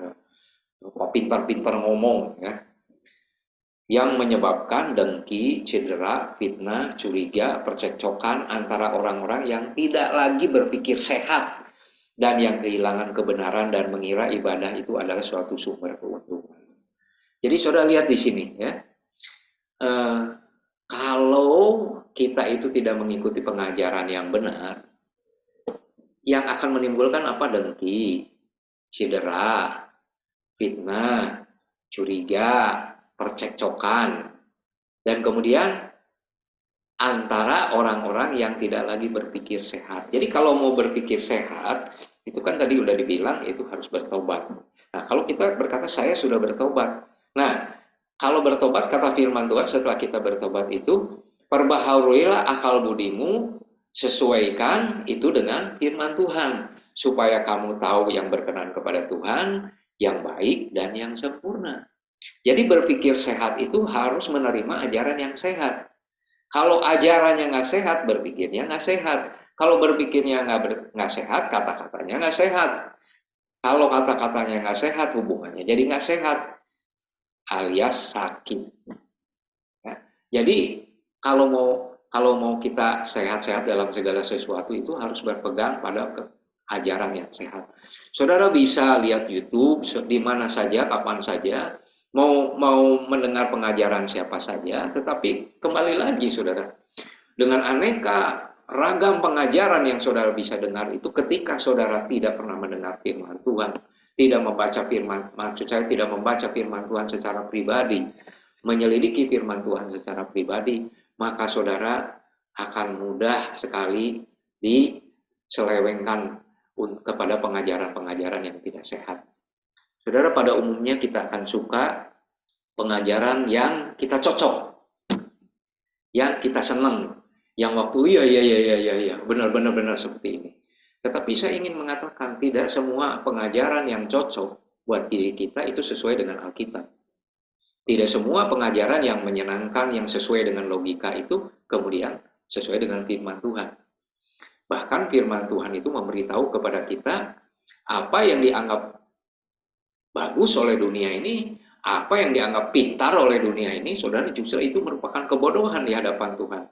Pintar-pintar ngomong, ya. Yang menyebabkan dengki, cedera, fitnah, curiga, percekcokan antara orang-orang yang tidak lagi berpikir sehat dan yang kehilangan kebenaran dan mengira ibadah itu adalah suatu sumber keuntungan. Jadi saudara lihat di sini ya, kalau kita itu tidak mengikuti pengajaran yang benar, yang akan menimbulkan apa? Dengki, cedera, fitnah, curiga, percekcokan, dan kemudian antara orang-orang yang tidak lagi berpikir sehat. Jadi kalau mau berpikir sehat, itu kan tadi udah dibilang itu harus bertobat. Nah, kalau kita berkata saya sudah bertobat. Nah, kalau bertobat kata firman Tuhan setelah kita bertobat itu, perbaharuilah akal budimu, sesuaikan itu dengan firman Tuhan supaya kamu tahu yang berkenan kepada Tuhan, yang baik dan yang sempurna. Jadi berpikir sehat itu harus menerima ajaran yang sehat. Kalau ajarannya nggak sehat, berpikirnya nggak sehat. Kalau berpikirnya nggak sehat, kata-katanya nggak sehat. Kalau kata-katanya nggak sehat, hubungannya jadi nggak sehat, alias sakit. Ya. Jadi kalau mau kita sehat-sehat dalam segala sesuatu itu harus berpegang pada ajaran yang sehat. Saudara bisa lihat YouTube di mana saja, kapan saja, mau mendengar pengajaran siapa saja, tetapi kembali lagi saudara, dengan aneka ragam pengajaran yang saudara bisa dengar itu ketika saudara tidak pernah mendengar firman Tuhan, tidak membaca firman, maksud saya tidak membaca firman Tuhan secara pribadi, menyelidiki firman Tuhan secara pribadi, maka saudara akan mudah sekali diselewengkan kepada pengajaran-pengajaran yang tidak sehat. Saudara, pada umumnya kita akan suka pengajaran yang kita cocok, yang kita senang, yang waktu iya benar seperti ini. Tetapi saya ingin mengatakan tidak semua pengajaran yang cocok buat diri kita itu sesuai dengan Alkitab. Tidak semua pengajaran yang menyenangkan, yang sesuai dengan logika itu kemudian sesuai dengan firman Tuhan. Bahkan firman Tuhan itu memberitahu kepada kita apa yang dianggap bagus oleh dunia ini, apa yang dianggap pintar oleh dunia ini, saudara, justru itu merupakan kebodohan di hadapan Tuhan.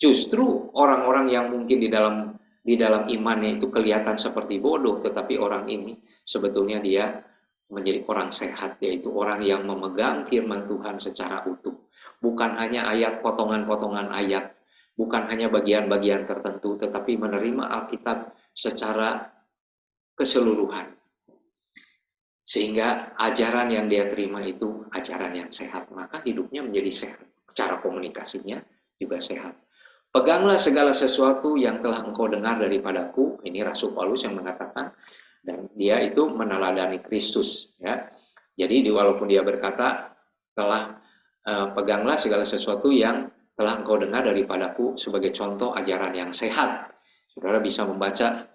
Justru orang-orang yang mungkin di dalam imannya itu kelihatan seperti bodoh, tetapi orang ini sebetulnya dia menjadi orang sehat, yaitu orang yang memegang firman Tuhan secara utuh. Bukan hanya ayat, potongan-potongan ayat, bukan hanya bagian-bagian tertentu, tetapi menerima Alkitab secara keseluruhan. Sehingga ajaran yang dia terima itu ajaran yang sehat, maka hidupnya menjadi sehat. Cara komunikasinya juga sehat. Peganglah segala sesuatu yang telah engkau dengar daripadaku. Ini Rasul Paulus yang mengatakan, dan dia itu meneladani Kristus. Ya. Jadi walaupun dia berkata, peganglah segala sesuatu yang telah engkau dengar daripadaku sebagai contoh ajaran yang sehat. Saudara bisa membaca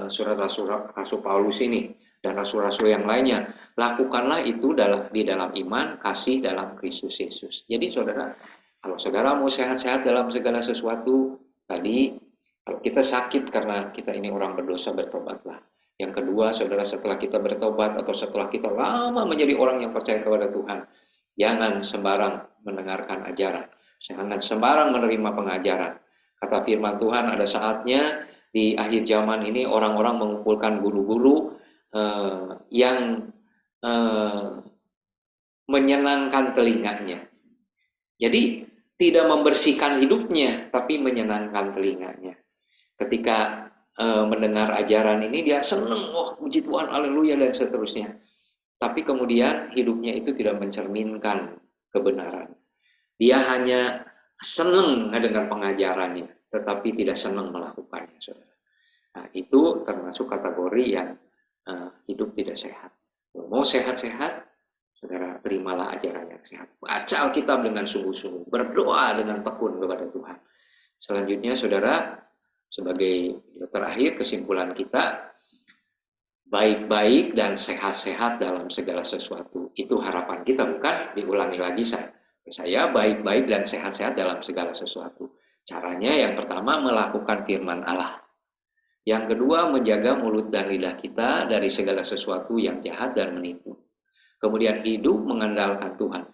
surat Rasul Paulus ini dan rasul-rasul yang lainnya. Lakukanlah itu di dalam iman, kasih dalam Kristus Yesus. Jadi saudara, kalau saudara mau sehat-sehat dalam segala sesuatu, tadi kalau kita sakit karena kita ini orang berdosa, bertobatlah. Yang kedua, saudara, setelah kita bertobat atau setelah kita lama menjadi orang yang percaya kepada Tuhan, jangan sembarang mendengarkan ajaran. Jangan sembarang menerima pengajaran. Kata firman Tuhan, ada saatnya di akhir zaman ini orang-orang mengumpulkan guru-guru yang menyenangkan telinganya. Jadi tidak membersihkan hidupnya, tapi menyenangkan telinganya. Ketika mendengar ajaran ini dia senang, wah puji Tuhan, haleluya dan seterusnya. Tapi kemudian hidupnya itu tidak mencerminkan kebenaran. Dia hanya senang mendengar pengajarannya, tetapi tidak senang melakukannya, saudara. Nah, itu termasuk kategori yang hidup tidak sehat. Mau sehat-sehat, saudara, terimalah ajaran yang sehat. Baca Alkitab dengan sungguh-sungguh, berdoa dengan tekun kepada Tuhan. Selanjutnya, saudara, sebagai terakhir kesimpulan kita, baik-baik dan sehat-sehat dalam segala sesuatu. Itu harapan kita, bukan? Diulangi lagi saya baik-baik dan sehat-sehat dalam segala sesuatu. Caranya yang pertama melakukan firman Allah. Yang kedua menjaga mulut dan lidah kita dari segala sesuatu yang jahat dan menipu. Kemudian hidup mengandalkan Tuhan.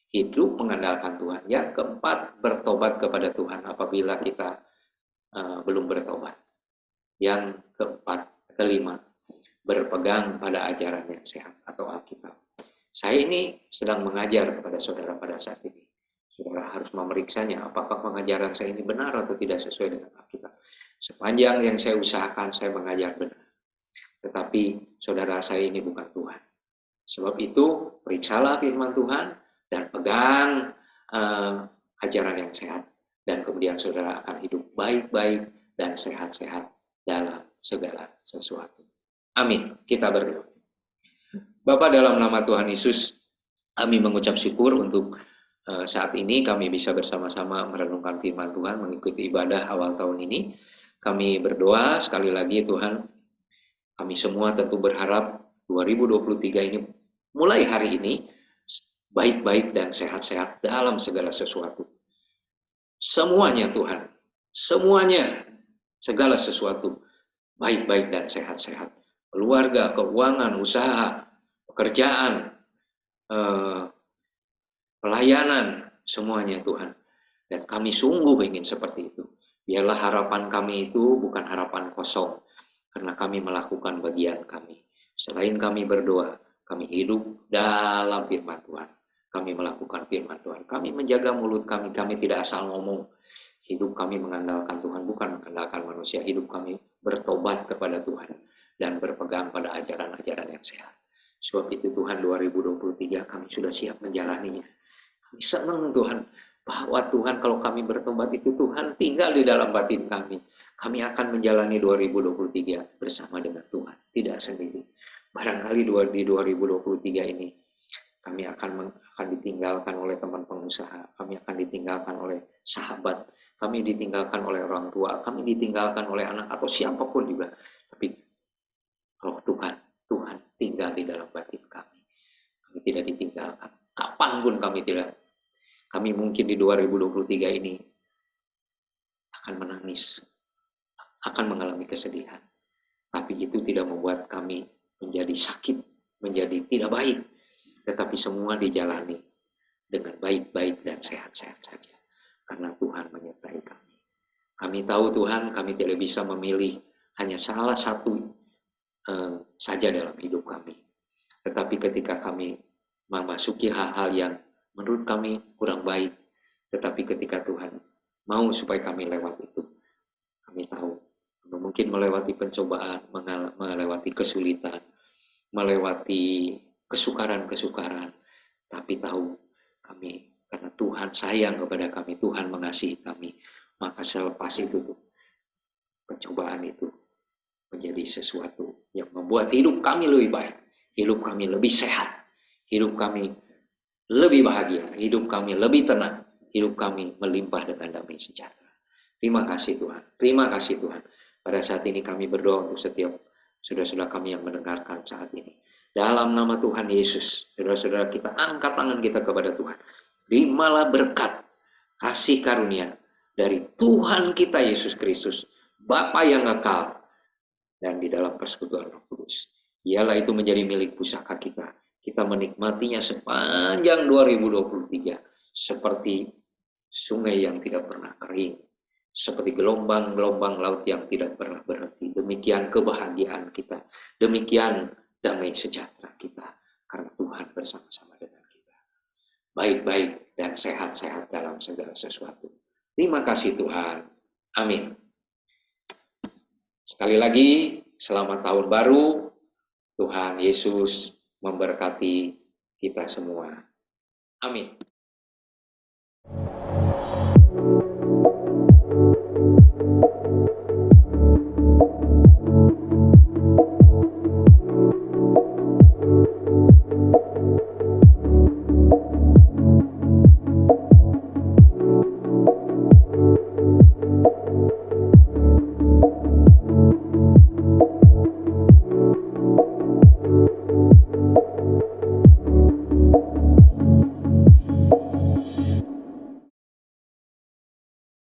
Hidup mengandalkan Tuhan. Yang keempat bertobat kepada Tuhan apabila kita belum bertobat. Yang kelima berpegang pada ajaran yang sehat atau Alkitab. Saya ini sedang mengajar kepada saudara pada saat ini. Saudara harus memeriksanya apakah pengajaran saya ini benar atau tidak sesuai dengan Alkitab. Sepanjang yang saya usahakan, saya mengajar benar. Tetapi saudara saya ini bukan Tuhan. Sebab itu, periksalah firman Tuhan dan pegang ajaran yang sehat. Dan kemudian saudara akan hidup baik-baik dan sehat-sehat dalam segala sesuatu. Amin. Kita berdoa. Bapa, dalam nama Tuhan Yesus, kami mengucap syukur untuk saat ini kami bisa bersama-sama merenungkan firman Tuhan, mengikuti ibadah awal tahun ini. Kami berdoa sekali lagi Tuhan, kami semua tentu berharap 2023 ini mulai hari ini baik-baik dan sehat-sehat dalam segala sesuatu. Semuanya Tuhan, semuanya, segala sesuatu baik-baik dan sehat-sehat. Keluarga, keuangan, usaha, pekerjaan, pelayanan, semuanya Tuhan. Dan kami sungguh ingin seperti itu. Biarlah harapan kami itu bukan harapan kosong, karena kami melakukan bagian kami. Selain kami berdoa, kami hidup dalam firman Tuhan. Kami melakukan firman Tuhan. Kami menjaga mulut kami. Kami tidak asal ngomong. Hidup kami mengandalkan Tuhan, bukan mengandalkan manusia. Hidup kami bertobat kepada Tuhan dan berpegang pada ajaran-ajaran yang sehat. Sebab itu Tuhan, 2023 kami sudah siap menjalaninya. Kami senang Tuhan, bahwa Tuhan kalau kami bertobat itu Tuhan tinggal di dalam batin kami. Kami akan menjalani 2023 bersama dengan Tuhan, tidak sendiri. Barangkali di 2023 ini kami akan ditinggalkan oleh teman pengusaha, kami akan ditinggalkan oleh sahabat, kami ditinggalkan oleh orang tua, kami ditinggalkan oleh anak atau siapapun juga. Tapi kalau Tuhan tinggal di dalam batin kami. Kami tidak ditinggalkan. Kapanpun kami mungkin di 2023 ini akan menangis, akan mengalami kesedihan. Tapi itu tidak membuat kami menjadi sakit, menjadi tidak baik. Tetapi semua dijalani dengan baik-baik dan sehat-sehat saja. Karena Tuhan menyertai kami. Kami tahu Tuhan, kami tidak bisa memilih hanya salah satu saja dalam hidup kami. Tetapi ketika kami memasuki hal-hal yang menurut kami kurang baik, tetapi ketika Tuhan mau supaya kami lewat itu, kami tahu mungkin melewati pencobaan, melewati kesulitan, melewati kesukaran-kesukaran, tapi tahu kami, karena Tuhan sayang kepada kami, Tuhan mengasihi kami, maka selepas itu tuh, pencobaan itu menjadi sesuatu yang membuat hidup kami lebih baik, hidup kami lebih sehat, hidup kami lebih bahagia, hidup kami lebih tenang, hidup kami melimpah dengan damai sejahtera. Terima kasih Tuhan, terima kasih Tuhan. Pada saat ini kami berdoa untuk setiap saudara-saudara kami yang mendengarkan saat ini. Dalam nama Tuhan Yesus, saudara-saudara kita angkat tangan kita kepada Tuhan. Terimalah berkat, kasih karunia dari Tuhan kita Yesus Kristus, Bapa yang kekal, dan di dalam persekutuan Roh Kudus. Ialah itu menjadi milik pusaka kita. Kita menikmatinya sepanjang 2023. Seperti sungai yang tidak pernah kering. Seperti gelombang-gelombang laut yang tidak pernah berhenti. Demikian kebahagiaan kita. Demikian damai sejahtera kita. Karena Tuhan bersama-sama dengan kita. Baik-baik dan sehat-sehat dalam segala sesuatu. Terima kasih Tuhan. Amin. Sekali lagi, selamat tahun baru. Tuhan Yesus memberkati kita semua. Amin.